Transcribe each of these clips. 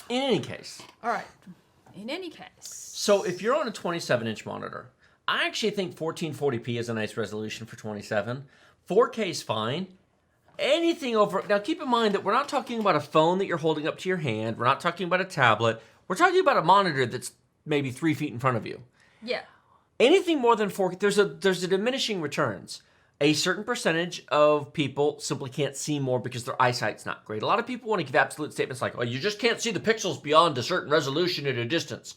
In any case. All right. In any case. So if you're on a 27-inch monitor, I actually think 1440p is a nice resolution for 27. 4K is fine. Anything over... Now, keep in mind that we're not talking about a phone that you're holding up to your hand. We're not talking about a tablet. We're talking about a monitor that's maybe 3 feet in front of you. Yeah. Anything more than 4K... There's a diminishing returns. A certain percentage of people simply can't see more because their eyesight's not great. A lot of people want to give absolute statements like, oh, you just can't see the pixels beyond a certain resolution at a distance.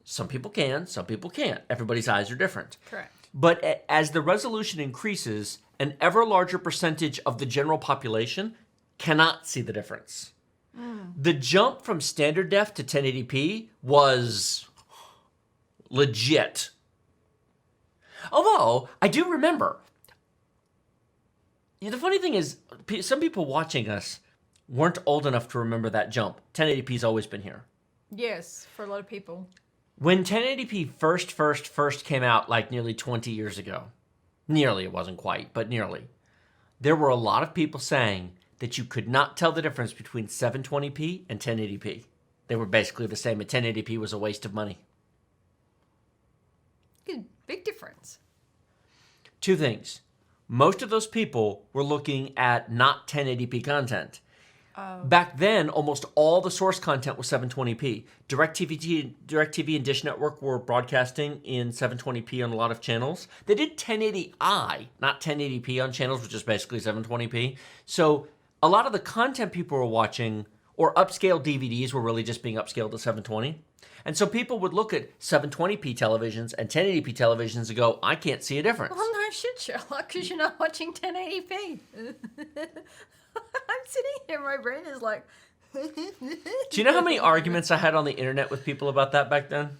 Some people can, some people can't. Everybody's eyes are different. Correct. But as the resolution increases, an ever larger percentage of the general population cannot see the difference. The jump from standard def to 1080p was legit. Although, I do remember, the funny thing is, some people watching us weren't old enough to remember that jump. 1080p's always been here. Yes, for a lot of people. When 1080p first came out, like nearly 20 years ago, nearly, it wasn't quite, but nearly, there were a lot of people saying that you could not tell the difference between 720p and 1080p. They were basically the same, and 1080p was a waste of money. Good, big difference. Two things. Most of those people were looking at not 1080p content. Back then, almost all the source content was 720p. DirecTV and Dish Network were broadcasting in 720p on a lot of channels. They did 1080i, not 1080p on channels, which is basically 720p. So a lot of the content people were watching, or upscale DVDs, were really just being upscaled to 720. And so people would look at 720p televisions and 1080p televisions and go, I can't see a difference. Well, no shit, Sherlock, because you're not watching 1080p. I'm sitting here, my brain is like... Do you know how many arguments I had on the internet with people about that back then?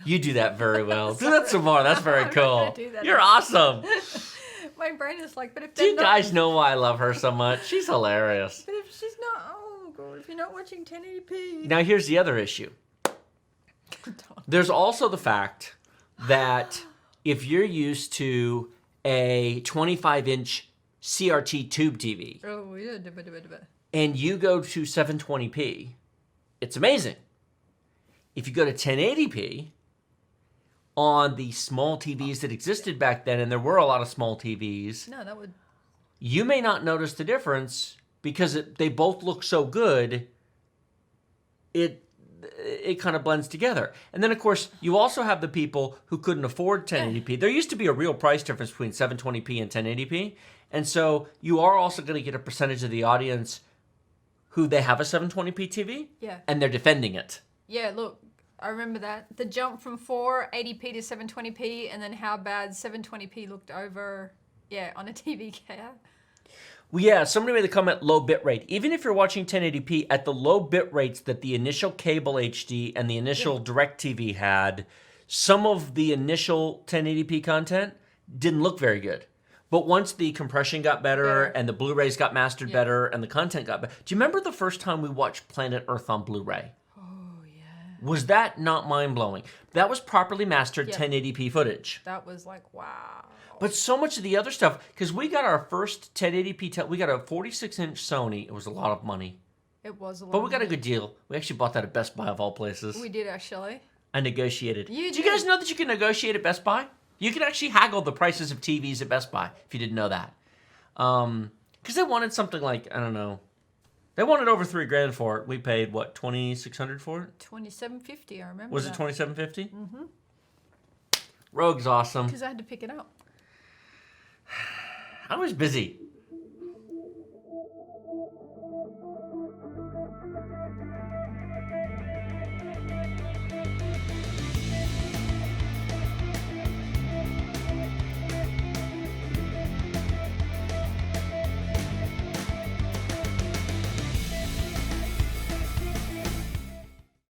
You do that very well. Do that some more. That's very cool. You're awesome. My brain is like, but if Do you guys know why I love her so much? She's hilarious. But if she's not... Oh, God, if you're not watching 1080p... Now, here's the other issue. There's also the fact that if you're used to a 25-inch CRT tube TV and you go to 720p, it's amazing. If you go to 1080p on the small TVs that existed back then, and there were a lot of small TVs, you may not notice the difference because they both look so good, it kind of blends together. And then, of course, you also have the people who couldn't afford 1080p. There used to be a real price difference between 720p and 1080p. And so you are also going to get a percentage of the audience who they have a 720p TV, and they're defending it. Yeah, look, I remember that. The jump from 480p to 720p, and then how bad 720p looked over, on a TV. Well, yeah, somebody made the comment, low bit rate. Even if you're watching 1080p at the low bit rates that the initial cable HD and the initial DirecTV had, some of the initial 1080p content didn't look very good. But once the compression got better and the Blu-rays got mastered better and the content got better. Do you remember the first time we watched Planet Earth on Blu-ray? Oh, yeah. Was that not mind-blowing? That was properly mastered 1080p footage. That was like, wow. But so much of the other stuff, because we got our first 1080p, we got a 46-inch Sony. It was a lot of money. It was a lot But we got a good deal. We actually bought that at Best Buy of all places. We did, actually. I negotiated. Did you guys know that you can negotiate at Best Buy? You can actually haggle the prices of TVs at Best Buy, if you didn't know that. Because they wanted something like, I don't know. They wanted over $3,000 for it. We paid, what, $2,600 for it? $2,750, I remember. Was it $2,750? Mm-hmm. Rogue's awesome. Because I had to pick it up. I was busy.